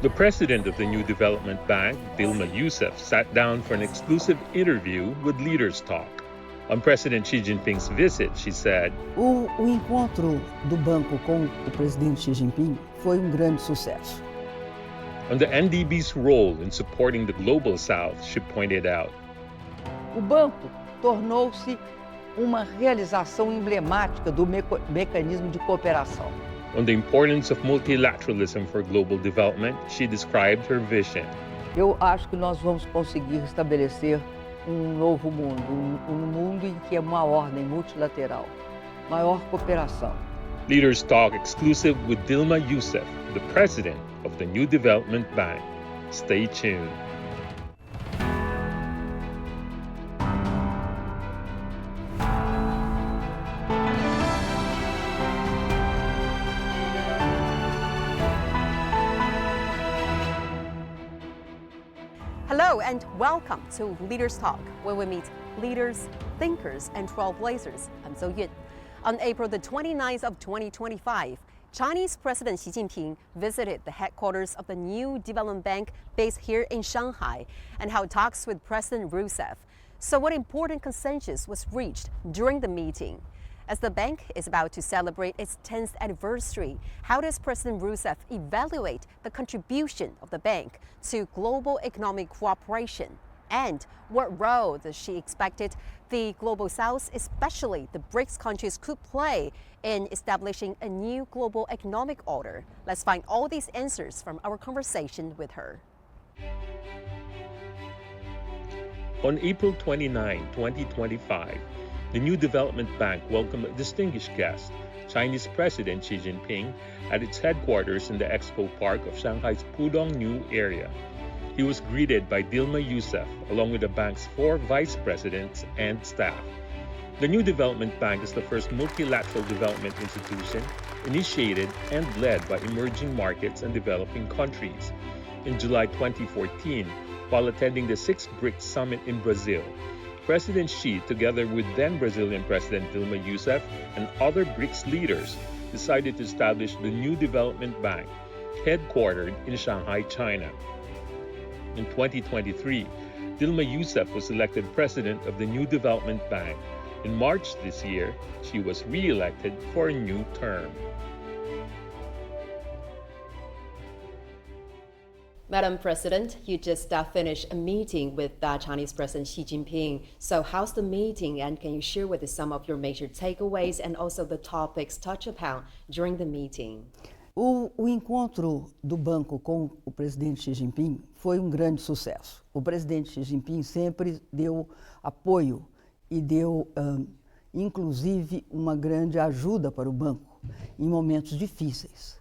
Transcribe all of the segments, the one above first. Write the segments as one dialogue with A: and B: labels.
A: The president of the New Development Bank, Dilma Yousaf, sat down for an exclusive interview with Leaders Talk. On President Xi Jinping's visit, she said,
B: O encontro do banco com o presidente Xi Jinping foi grande sucesso.
A: On the NDB's role in supporting the Global South, she pointed out,
B: O banco tornou-se uma realização emblemática do mecanismo de cooperação.
A: On the importance of multilateralism for global development, she described her vision.
B: Eu acho que nós vamos conseguir estabelecer um novo mundo, um mundo em que é uma ordem multilateral, maior cooperação.
A: Leaders Talk exclusive with Dilma Yousaf, the president of the New Development Bank. Stay tuned.
C: Hello and welcome to Leaders Talk, where we meet leaders, thinkers, and trailblazers. I'm Zhou Yun. On April the 29th of 2025, Chinese President Xi Jinping visited the headquarters of the New Development Bank based here in Shanghai and held talks with President Rousseff. So what important consensus was reached during the meeting? As the bank is about to celebrate its 10th anniversary, how does President Rousseff evaluate the contribution of the bank to global economic cooperation? And what role does she expect the Global South, especially the BRICS countries, could play in establishing a new global economic order? Let's find all these answers from our conversation with her.
A: On April 29, 2025, the New Development Bank welcomed a distinguished guest, Chinese President Xi Jinping, at its headquarters in the Expo Park of Shanghai's Pudong New area. He was greeted by Dilma Yousaf, along with the bank's 4 vice presidents and staff. The New Development Bank is the first multilateral development institution initiated and led by emerging markets and developing countries. In July 2014, while attending the 6th BRICS Summit in Brazil, President Xi, together with then Brazilian President Dilma Yousaf and other BRICS leaders, decided to establish the New Development Bank, headquartered in Shanghai, China. In 2023, Dilma Yousaf was elected president of the New Development Bank. In March this year, she was re-elected for a new term.
C: Madam President, you just finished a meeting with Chinese President Xi Jinping. So how's the meeting, and can you share with us some of your major takeaways and also the topics touched upon during the meeting?
B: O encontro do banco com o presidente Xi Jinping foi grande sucesso. O presidente Xi Jinping sempre deu apoio e deu, inclusive, uma grande ajuda para o banco em momentos difíceis.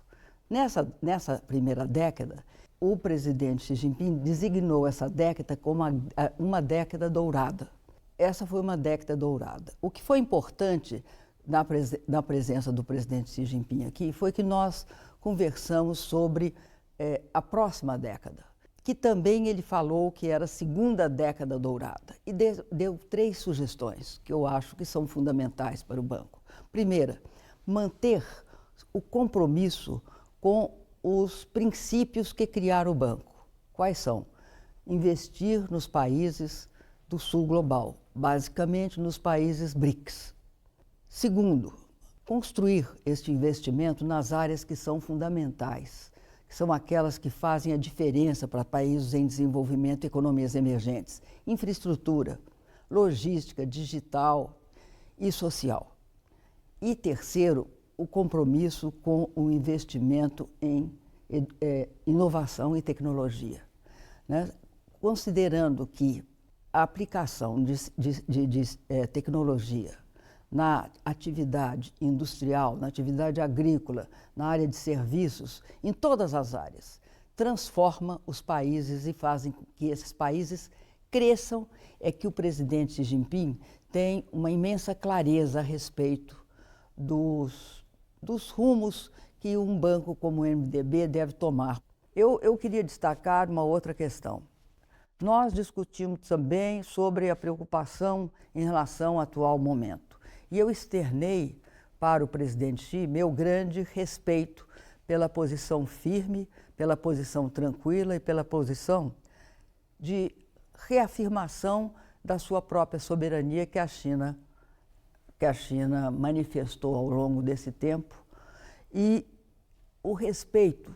B: Nessa primeira década, o presidente Xi Jinping designou essa década como uma década dourada. Essa foi uma década dourada. O que foi importante na presença do presidente Xi Jinping aqui foi que nós conversamos sobre a próxima década, que também ele falou que era a segunda década dourada, e deu 3 sugestões que eu acho que são fundamentais para o banco. Primeira, manter o compromisso com os princípios que criaram o banco. Quais são? Investir nos países do sul global, basicamente nos países BRICS. Segundo, construir este investimento nas áreas que são fundamentais, que são aquelas que fazem a diferença para países em desenvolvimento e economias emergentes: infraestrutura, logística, digital e social. E terceiro, o compromisso com o investimento em inovação e tecnologia, né? Considerando que a aplicação de tecnologia na atividade industrial, na atividade agrícola, na área de serviços, em todas as áreas, transforma os países e fazem com que esses países cresçam, é que o presidente Xi Jinping tem uma imensa clareza a respeito dos rumos que um banco como o NDB deve tomar. Eu queria destacar uma outra questão. Nós discutimos também sobre a preocupação em relação ao atual momento. E eu externei para o presidente Xi meu grande respeito pela posição firme, pela posição tranquila e pela posição de reafirmação da sua própria soberania que a China manifestou ao longo desse tempo, e o respeito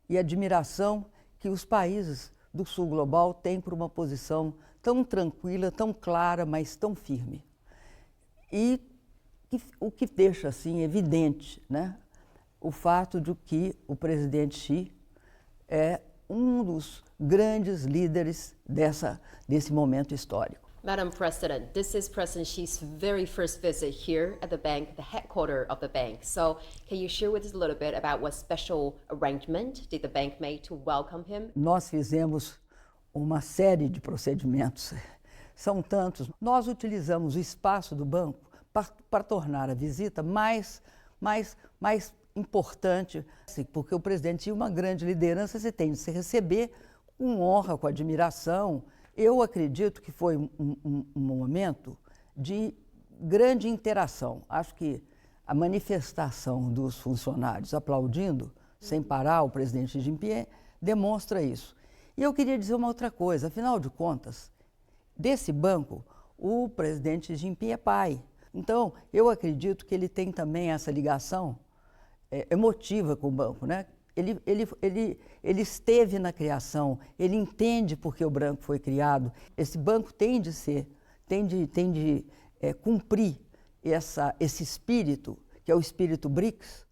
B: e admiração que os países do sul global têm por uma posição tão tranquila, tão clara, mas tão firme. E o que deixa assim evidente, né, o fato de que o presidente Xi é um dos grandes líderes desse momento histórico.
C: Madam President, this is President Xi's very first visit here at the bank, the headquarters of the bank. So can you share with us a little bit about what special arrangement did the bank make to welcome him?
B: Nós fizemos uma série de procedimentos, são tantos. Nós utilizamos o espaço do banco para tornar a visita mais importante, porque o presidente tinha uma grande liderança, você tem de se receber com honra, com admiração. Eu acredito que foi um momento de grande interação. Acho que a manifestação dos funcionários aplaudindo, sem parar, o presidente Xi Jinping demonstra isso. E eu queria dizer uma outra coisa, afinal de contas, desse banco, o presidente Xi Jinping é pai. Então, eu acredito que ele tem também essa ligação emotiva com o banco, né? Ele esteve na criação, ele entende por que o banco foi criado. Esse banco tem de cumprir esse espírito, que é o espírito BRICS.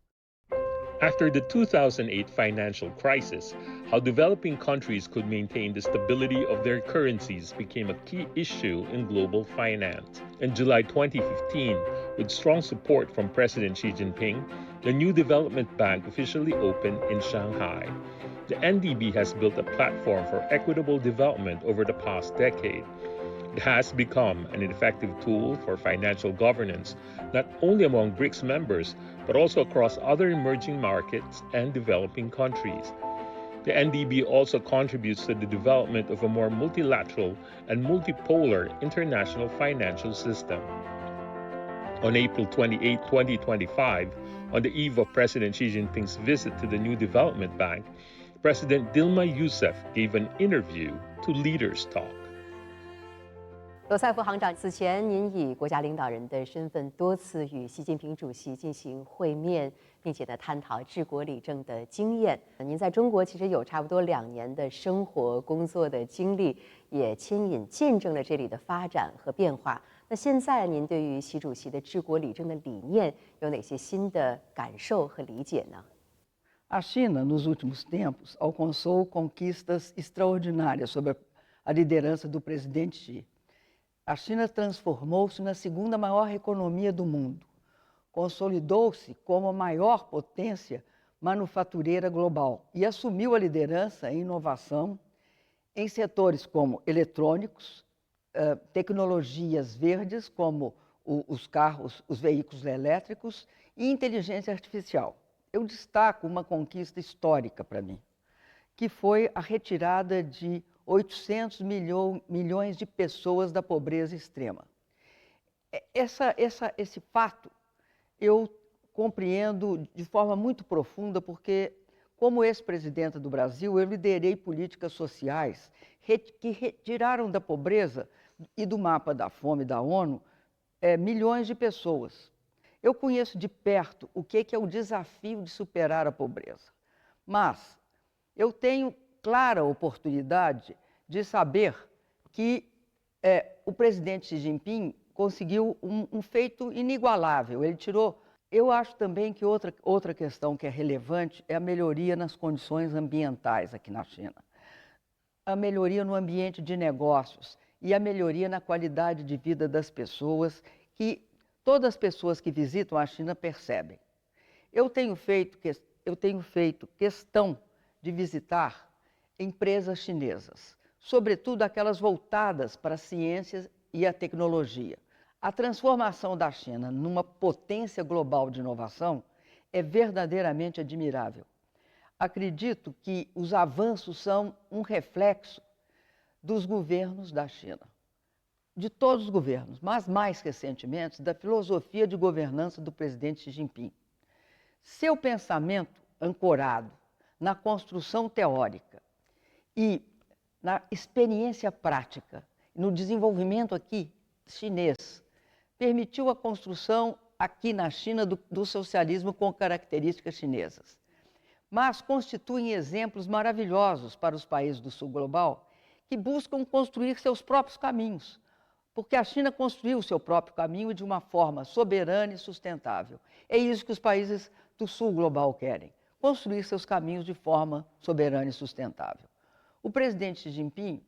A: After the 2008 financial crisis, how developing countries could maintain the stability of their currencies became a key issue in global finance. In July 2015, with strong support from President Xi Jinping, the new development bank officially opened in Shanghai. The NDB has built a platform for equitable development over the past decade. It has become an effective tool for financial governance, not only among BRICS members, but also across other emerging markets and developing countries. The NDB also contributes to the development of a more multilateral and multipolar international financial system. On April 28, 2025, on the eve of President Xi Jinping's visit to the new development bank, President Dilma Yousaf gave an interview to Leaders Talk.
C: 罗塞夫行长，此前您以国家领导人的身份多次与习近平主席进行会面，并且呢探讨治国理政的经验。您在中国其实有差不多2年的生活工作的经历，也牵引见证了这里的发展和变化。那现在您对于习主席的治国理政的理念有哪些新的感受和理解呢？
B: A China, nos últimos tempos, alcançou conquistas extraordinárias sob a liderança do presidente Xi. A China transformou-se na segunda maior economia do mundo, consolidou-se como a maior potência manufatureira global e assumiu a liderança em inovação em setores como eletrônicos, tecnologias verdes como os carros, os veículos elétricos e inteligência artificial. Eu destaco uma conquista histórica para mim, que foi a retirada de 800 milhões de pessoas da pobreza extrema. Esse fato eu compreendo de forma muito profunda, porque, como ex-presidenta do Brasil, eu liderei políticas sociais que retiraram da pobreza e do mapa da fome da ONU milhões de pessoas. Eu conheço de perto o que é o desafio de superar a pobreza, mas eu tenho clara oportunidade de saber que o presidente Xi Jinping conseguiu um feito inigualável. Ele tirou. Eu acho também que outra questão que é relevante é a melhoria nas condições ambientais aqui na China, a melhoria no ambiente de negócios e a melhoria na qualidade de vida das pessoas, que todas as pessoas que visitam a China percebem. Eu tenho feito questão de visitar empresas chinesas, sobretudo aquelas voltadas para a ciência e a tecnologia. A transformação da China numa potência global de inovação é verdadeiramente admirável. Acredito que os avanços são um reflexo dos governos da China, de todos os governos, mas mais recentemente da filosofia de governança do presidente Xi Jinping. Seu pensamento ancorado na construção teórica e na experiência prática, no desenvolvimento aqui chinês, permitiu a construção aqui na China do socialismo com características chinesas. Mas constituem exemplos maravilhosos para os países do sul global que buscam construir seus próprios caminhos, porque a China construiu o seu próprio caminho de uma forma soberana e sustentável. É isso que os países do sul global querem, construir seus caminhos de forma soberana e sustentável. O presidente Xi Jinping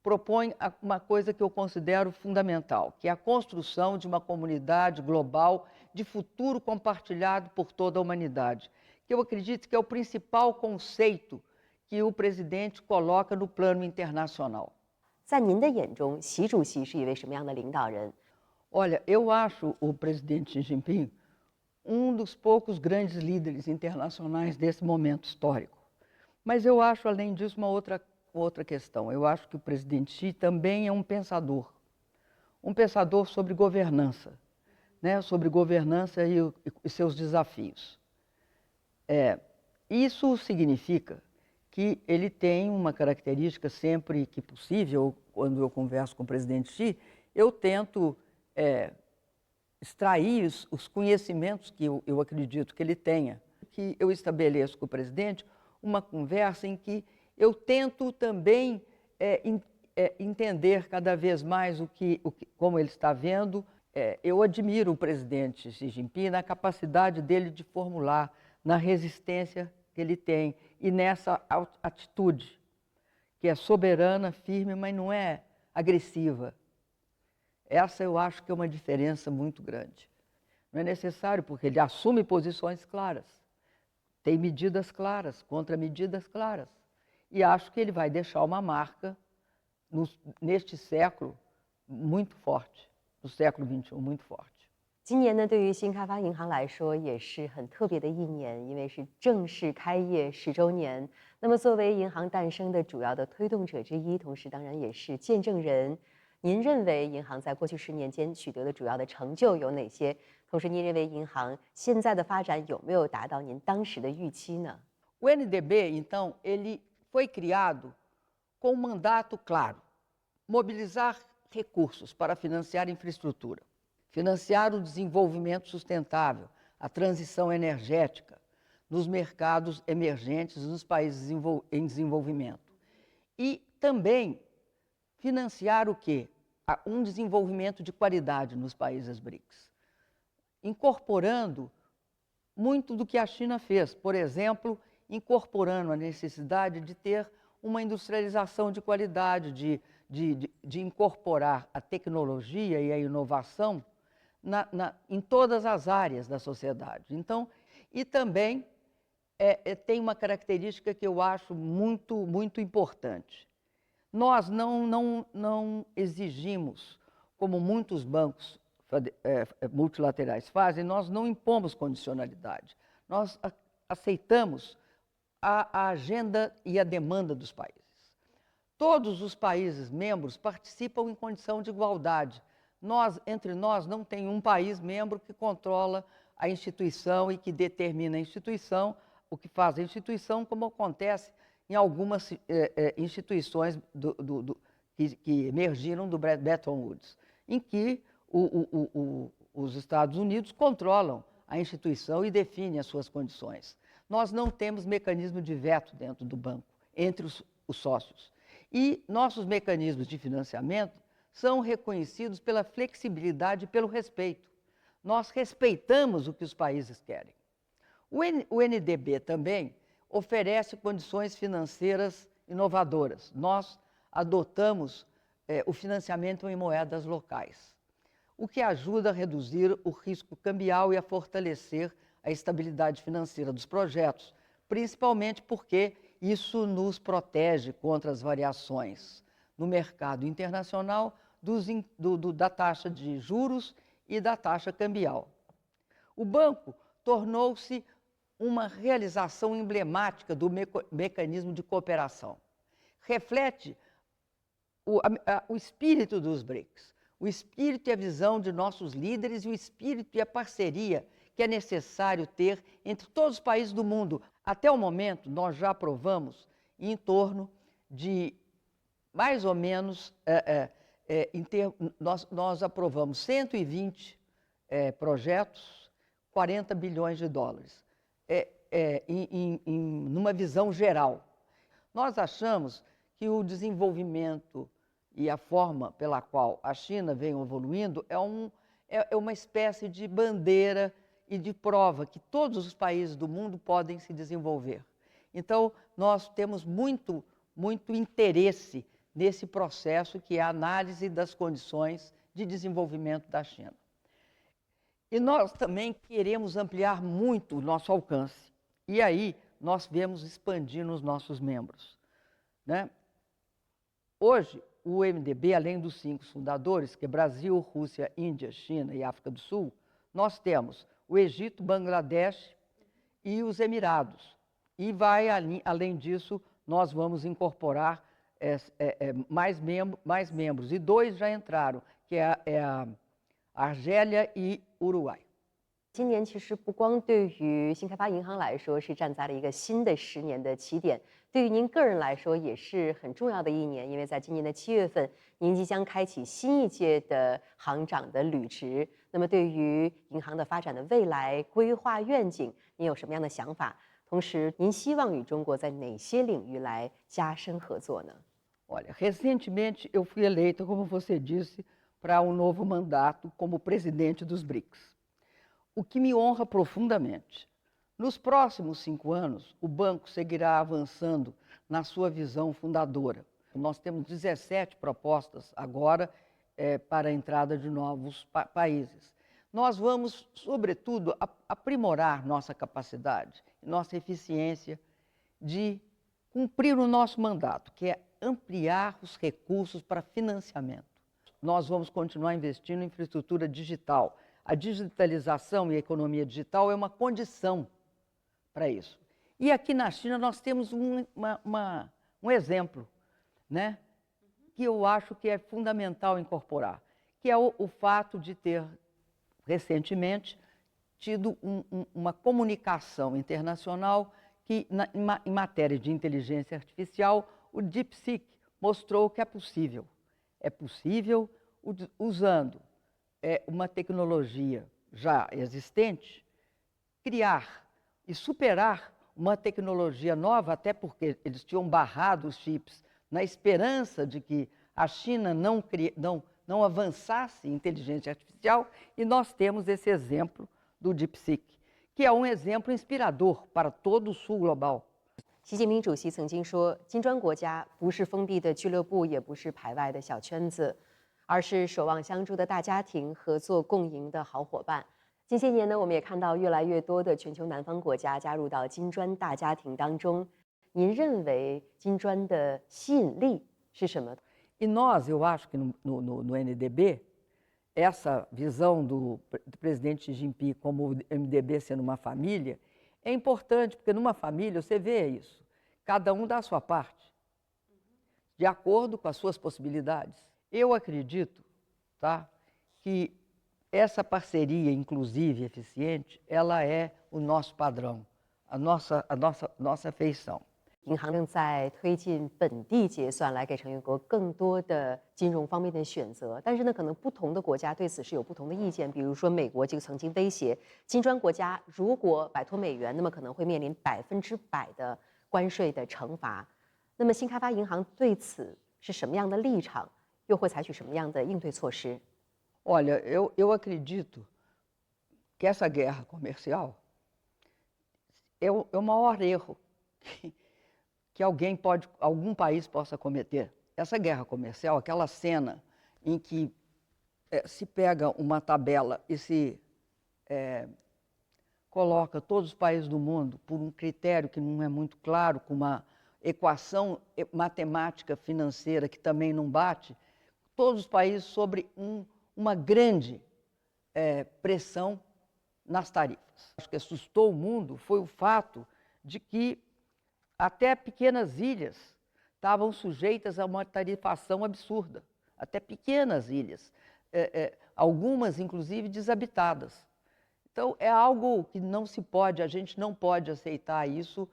B: propõe uma coisa que eu considero fundamental, que é a construção de uma comunidade global de futuro compartilhado por toda a humanidade, que eu acredito que é o principal conceito que o presidente coloca no plano internacional.
C: 在您的眼中，习主席是一位什么样的领导人？
B: Olha, eu acho o presidente Xi Jinping dos poucos grandes líderes internacionais desse momento histórico. Mas eu acho, além disso, uma outra questão. Eu acho que o presidente Xi também é um pensador sobre governança, né? Sobre governança e seus desafios. Isso significa que ele tem uma característica sempre que possível, quando eu converso com o presidente Xi, eu tento extrair os conhecimentos que eu acredito que ele tenha, que eu estabeleço com o presidente uma conversa em que eu tento também entender cada vez mais como ele está vendo. Eu admiro o presidente Xi Jinping na capacidade dele de formular, na resistência que ele tem e nessa atitude que é soberana, firme, mas não é agressiva. Essa eu acho que é uma diferença muito grande. Não é necessário, porque ele assume posições claras, tem medidas claras, contramedidas claras. E acho que ele vai deixar uma marca neste século muito forte, no século XXI muito forte.
C: 今年呢，对于新开发银行来说也是很特别的一年，因为是正式开业10周年。那么，作为银行诞生的主要的推动者之一，同时当然也是见证人，您认为银行在过去10年间取得的主要的成就有哪些？同时，您认为银行现在的发展有没有达到您当时的预期呢？
B: O NDB, então, ele foi criado com um mandato claro: mobilizar recursos para financiar infraestrutura, financiar o desenvolvimento sustentável, a transição energética nos mercados emergentes nos países em desenvolvimento. E também financiar o quê? Um desenvolvimento de qualidade nos países BRICS, incorporando muito do que a China fez, por exemplo, incorporando a necessidade de ter uma industrialização de qualidade, de incorporar a tecnologia e a inovação em todas as áreas da sociedade. Então, e também tem uma característica que eu acho muito importante. Nós não exigimos, como muitos bancos multilaterais fazem, nós não impomos condicionalidade. Nós aceitamos a agenda e a demanda dos países. Todos os países membros participam em condição de igualdade. Entre nós, não tem um país membro que controla a instituição e que determina a instituição, o que faz a instituição, como acontece em algumas instituições que emergiram do Bretton Woods, em que os Estados Unidos controlam a instituição e definem as suas condições. Nós não temos mecanismo de veto dentro do banco, entre os sócios. E nossos mecanismos de financiamento são reconhecidos pela flexibilidade e pelo respeito. Nós respeitamos o que os países querem. O NDB também oferece condições financeiras inovadoras. Nós adotamos o financiamento em moedas locais, o que ajuda a reduzir o risco cambial e a fortalecer a estabilidade financeira dos projetos, principalmente porque isso nos protege contra as variações no mercado internacional da taxa de juros e da taxa cambial. O banco tornou-se uma realização emblemática do mecanismo de cooperação. Reflete o espírito dos BRICS, o espírito e a visão de nossos líderes e o espírito e a parceria que que é necessário ter entre todos os países do mundo. Até o momento, nós já aprovamos em torno de, mais ou menos, nós aprovamos 120 projetos, 40 bilhões de dólares, numa visão geral. Nós achamos que o desenvolvimento e a forma pela qual a China vem evoluindo é uma espécie de bandeira e de prova que todos os países do mundo podem se desenvolver. Então, nós temos muito interesse nesse processo que é a análise das condições de desenvolvimento da China. E nós também queremos ampliar muito o nosso alcance. E aí, nós viemos expandindo os nossos membros, né? Hoje, o MDB, além dos 5 fundadores, que é Brasil, Rússia, Índia, China e África do Sul, nós temos o Egito, Bangladesh e os Emirados. E além disso, nós vamos incorporar mais membros. E 2 já entraram, que é a Argélia e Uruguai.
C: 今年其实不光对于新开发银行来说是站在了一个新的10年的起点，对于您个人来说也是很重要的一年，因为在今年的7月份，您即将开启新一届的行长的履职。那么，对于银行的发展的未来规划愿景，您有什么样的想法？同时，您希望与中国在哪些领域来加深合作呢？
B: Olha, recentemente eu fui eleita, como você disse, para um novo mandato como presidente dos BRICS. O que me honra profundamente. Nos próximos 5 anos, o banco seguirá avançando na sua visão fundadora. Nós temos 17 propostas agora para a entrada de novos países. Nós vamos, sobretudo, aprimorar nossa capacidade, nossa eficiência de cumprir o nosso mandato, que é ampliar os recursos para financiamento. Nós vamos continuar investindo em infraestrutura digital. A digitalização e a economia digital é uma condição para isso. E aqui na China nós temos um exemplo, né, que eu acho que é fundamental incorporar, que é o fato de ter, recentemente, tido uma comunicação internacional que, em matéria de inteligência artificial, o DeepSeek mostrou que é possível. É possível, usando uma tecnologia já existente, criar e superar uma tecnologia nova, até porque eles tinham barrado os chips na esperança de que a China não avançasse em inteligência artificial, e nós temos esse exemplo do DeepSeek, que é um exemplo inspirador para todo o sul global.
C: 习近平主席曾经说，金砖国家不是封闭的俱乐部，也不是排外的小圈子，而是守望相助的大家庭，合作共赢的好伙伴。近些年呢，我们也看到越来越多的全球南方国家加入到金砖大家庭当中。您认为金砖的吸引力是什么？
B: E nós, eu acho que no NDB, essa visão do presidente Xi Jinping como o MDB sendo uma família é importante, porque numa família você vê isso. Cada um dá a sua parte, de acordo com as suas possibilidades. Eu acredito, tá, que essa parceria inclusiva e eficiente, ela é o nosso padrão, a nossa feição.
C: 银行正在推进本地结算，来给成员国更多的金融方面的选择。但是呢，可能不同的国家对此是有不同的意见。比如说，美国就曾经威胁金砖国家，如果摆脱美元，那么可能会面临100%的关税的惩罚。那么，新开发银行对此是什么样的立场？又会采取什么样的应对措施？
B: Olha, eu acredito que essa guerra comercial é o maior erro que algum país possa cometer. Essa guerra comercial, aquela cena em que se pega uma tabela e se coloca todos os países do mundo por um critério que não é muito claro, com uma equação matemática financeira que também não bate, todos os países sobre uma grande pressão nas tarifas. O que assustou o mundo foi o fato de que até pequenas ilhas estavam sujeitas a uma tarifação absurda, até pequenas ilhas, algumas inclusive desabitadas. Então, é algo que não se pode, a gente não pode aceitar isso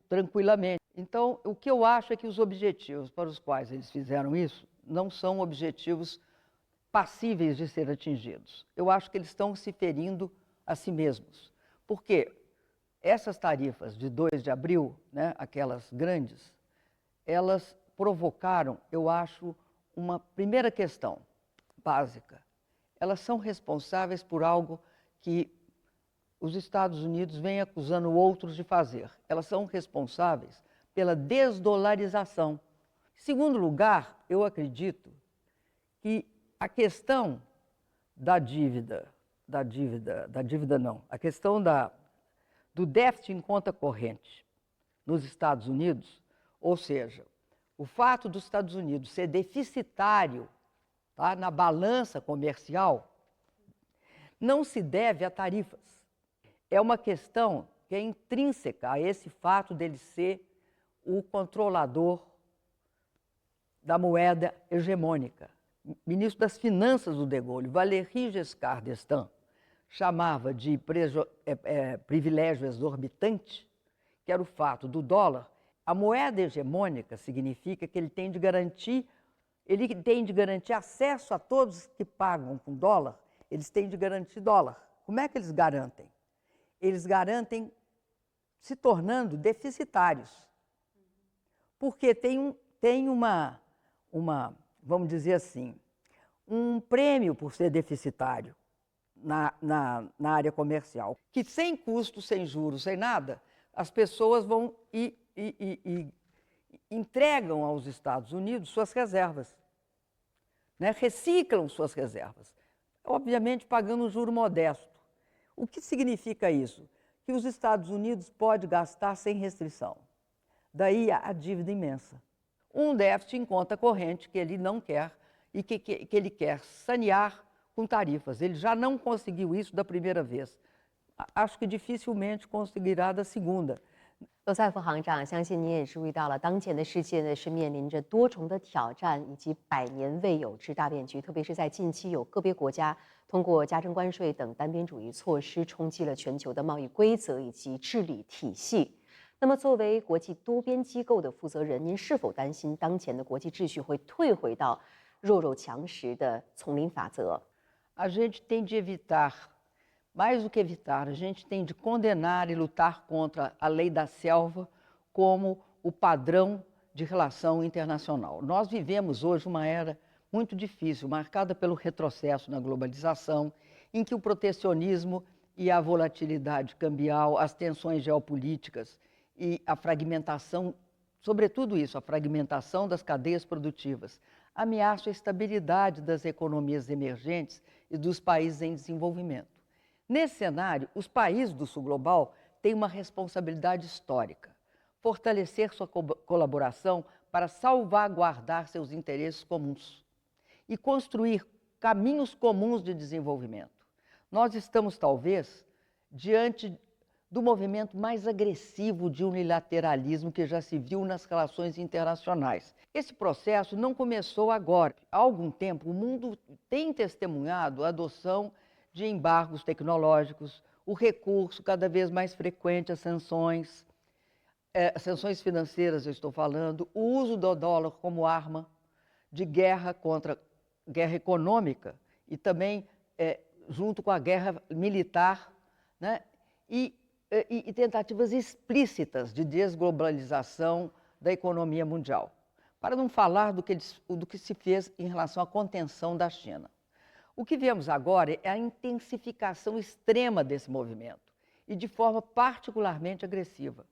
B: tranquilamente. Então, o que eu acho é que os objetivos para os quais eles fizeram isso não são objetivos passíveis de ser atingidos. Eu acho que eles estão se ferindo a si mesmos. Porque essas tarifas de 2 de abril, né, aquelas grandes, elas provocaram, eu acho, uma primeira questão básica. Elas são responsáveis por algo que os Estados Unidos vêm acusando outros de fazer. Elas são responsáveis pela desdolarização. Em segundo lugar, eu acredito que a questão a questão do déficit em conta corrente nos Estados Unidos, ou seja, o fato dos Estados Unidos ser deficitário, tá, na balança comercial, não se deve a tarifas. É uma questão que é intrínseca a esse fato dele ser o controlador da moeda hegemônica. O ministro das Finanças do De Gaulle, Valéry Giscard d'Estaing, chamava de privilégio exorbitante, que era o fato do dólar. A moeda hegemônica significa que ele tem de garantir acesso a todos que pagam com dólar, eles têm de garantir dólar. Como é que eles garantem? Eles garantem se tornando deficitários. Porque tem uma, vamos dizer assim, um prêmio por ser deficitário na área comercial, que sem custo, sem juros, sem nada, as pessoas vão e entregam aos Estados Unidos suas reservas, né? Reciclam suas reservas, obviamente pagando um juro modesto. O que significa isso? Que os Estados Unidos podem gastar sem restrição. Daí a dívida imensa. Um déficit em conta corrente que ele não quer e que ele quer sanear com tarifas. Ele já não conseguiu isso da primeira vez. Acho que dificilmente conseguirá da segunda.
C: 罗塞夫行长，相信你也注意到了，当前的世界呢是面临着多重的挑战以及百年未有之大变局，特别是在近期有个别国家通过加征关税等单边主义措施冲击了全球的贸易规则以及治理体系。那么，作为国际多边机构的负责人，您是否担心当前的国际秩序会退回到弱肉强食的丛林法则？
B: A gente tem de evitar, mais do que evitar, a gente tem de condenar e lutar contra a lei da selva como o padrão de relação internacional. Nós vivemos hoje uma era muito difícil, marcada pelo retrocesso na globalização, em que o protecionismo e a volatilidade cambial, as tensões geopolíticas e a fragmentação, sobretudo isso, a fragmentação das cadeias produtivas, ameaçam a estabilidade das economias emergentes e dos países em desenvolvimento. Nesse cenário, os países do Sul Global têm uma responsabilidade histórica: fortalecer sua colaboração para salvaguardar seus interesses comuns e construir caminhos comuns de desenvolvimento. Nós estamos, talvez, diante do movimento mais agressivo de unilateralismo que já se viu nas relações internacionais. Esse processo não começou agora. Há algum tempo, o mundo tem testemunhado a adoção de embargos tecnológicos, o recurso cada vez mais frequente a sanções financeiras, eu estou falando, o uso do dólar como arma de guerra econômica e também junto com a guerra militar, né? E tentativas explícitas de desglobalização da economia mundial. Para não falar do que se fez em relação à contenção da China. O que vemos agora é a intensificação extrema desse movimento e de forma particularmente agressiva.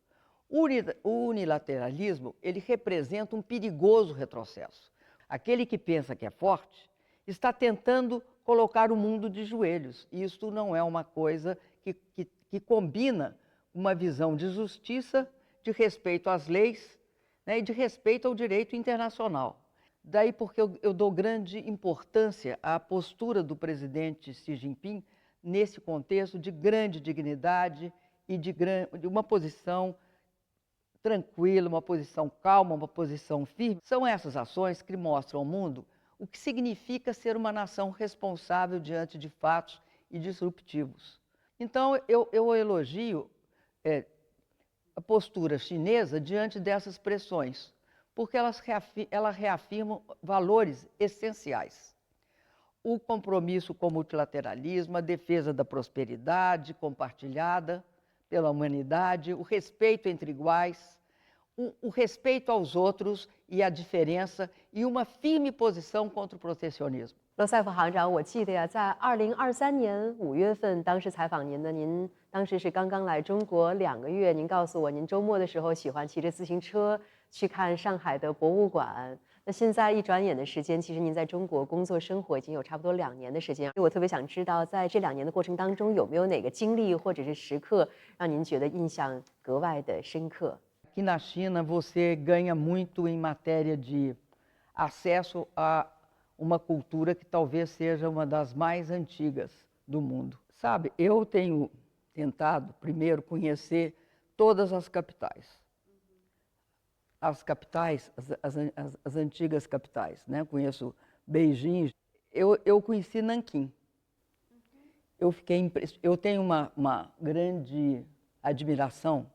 B: O unilateralismo, ele representa um perigoso retrocesso. Aquele que pensa que é forte está tentando colocar o mundo de joelhos. E isso não é uma coisa que combina uma visão de justiça, de respeito às leis, né, e de respeito ao direito internacional. Daí porque eu dou grande importância à postura do presidente Xi Jinping nesse contexto de grande dignidade e de uma posição tranquila, uma posição calma, uma posição firme. São essas ações que mostram ao mundo o que significa ser uma nação responsável diante de fatos e disruptivos. Então, eu elogio a postura chinesa diante dessas pressões, porque elas reafirmam valores essenciais. O compromisso com o multilateralismo, a defesa da prosperidade compartilhada pela humanidade, o respeito entre iguais, o respeito aos outros e a diferença e uma firme posição contra o protecionismo.
C: 罗塞夫行长，我记得呀，在2023年5月份，当时采访您的，您当时是刚刚来中国2个月，您告诉我，您周末的时候喜欢骑着自行车去看上海的博物馆。那现在一转眼的时间，其实您在中国工作生活已经有差不多2年的时间。我特别想知道，在这2年的过程当中，有没有哪个经历或者是时刻让您觉得印象格外的深刻？
B: Aqui na China, você ganha muito em matéria de acesso a uma cultura que talvez seja uma das mais antigas do mundo. Sabe, eu tenho tentado, primeiro, conhecer todas as capitais. As capitais, as antigas capitais, né? Conheço Beijing. Eu conheci Nanquim. Eu tenho uma grande admiração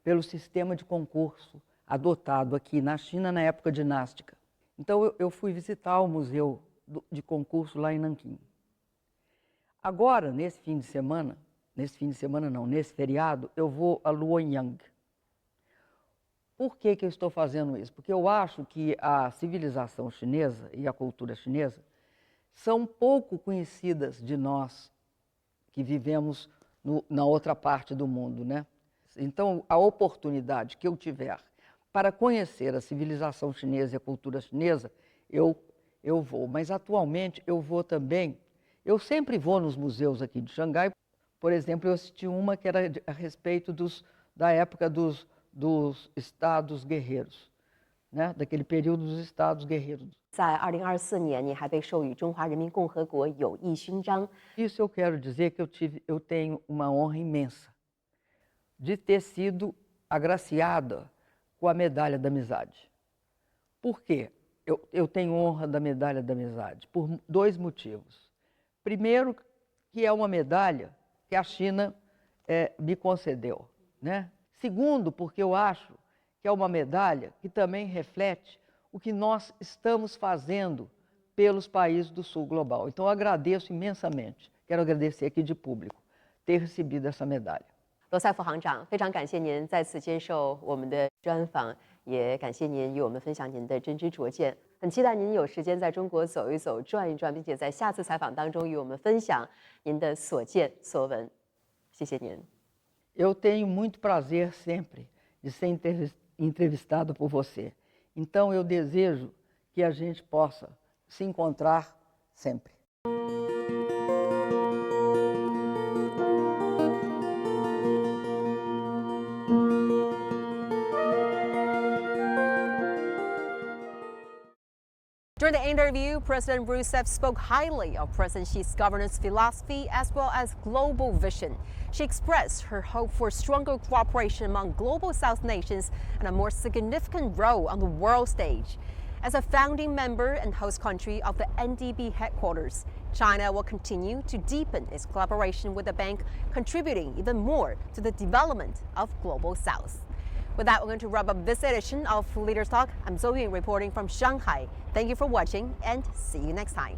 B: pelo sistema de concurso adotado aqui na China na época dinástica. Então, eu fui visitar o museu de concurso lá em Nanquim. Agora, nesse feriado, eu vou a Luoyang. Por que eu estou fazendo isso? Porque eu acho que a civilização chinesa e a cultura chinesa são pouco conhecidas de nós que vivemos na outra parte do mundo, né? Então, a oportunidade que eu tiver para conhecer a civilização chinesa e a cultura chinesa, eu vou. Mas, atualmente, eu vou também... Eu sempre vou nos museus aqui de Xangai. Por exemplo, eu assisti uma que era a respeito da época dos estados guerreiros, né? Daquele período dos estados guerreiros.
C: 在2024年，你还被授予中华人民共和国友谊勋章。
B: Isso eu quero dizer que eu tenho uma honra imensa de ter sido agraciada com a medalha da amizade. Por quê? Eu tenho honra da medalha da amizade por 2 motivos. Primeiro, que é uma medalha que a China me concedeu, né? Segundo, porque eu acho que é uma medalha que também reflete o que nós estamos fazendo pelos países do sul global. Então, eu agradeço imensamente, quero agradecer aqui de público, ter recebido essa medalha.
C: 罗塞夫行长，非常感谢您再次接受我们的专访，也感谢您与我们分享您的真知灼见。很期待您有时间在中国走一走、转一转，并且在下次采访当中与我们分享您的所见所闻。谢谢您。
B: Eu tenho muito prazer sempre de ser entrevistado por você. Então, eu desejo que a gente possa se encontrar sempre.
C: During the interview, President Rousseff spoke highly of President Xi's governance philosophy as well as global vision. She expressed her hope for stronger cooperation among global South nations and a more significant role on the world stage. As a founding member and host country of the NDB headquarters, China will continue to deepen its collaboration with the bank, contributing even more to the development of Global South. With that, we're going to wrap up this edition of Leaders Talk. I'm Zhou Yun reporting from Shanghai. Thank you for watching and see you next time.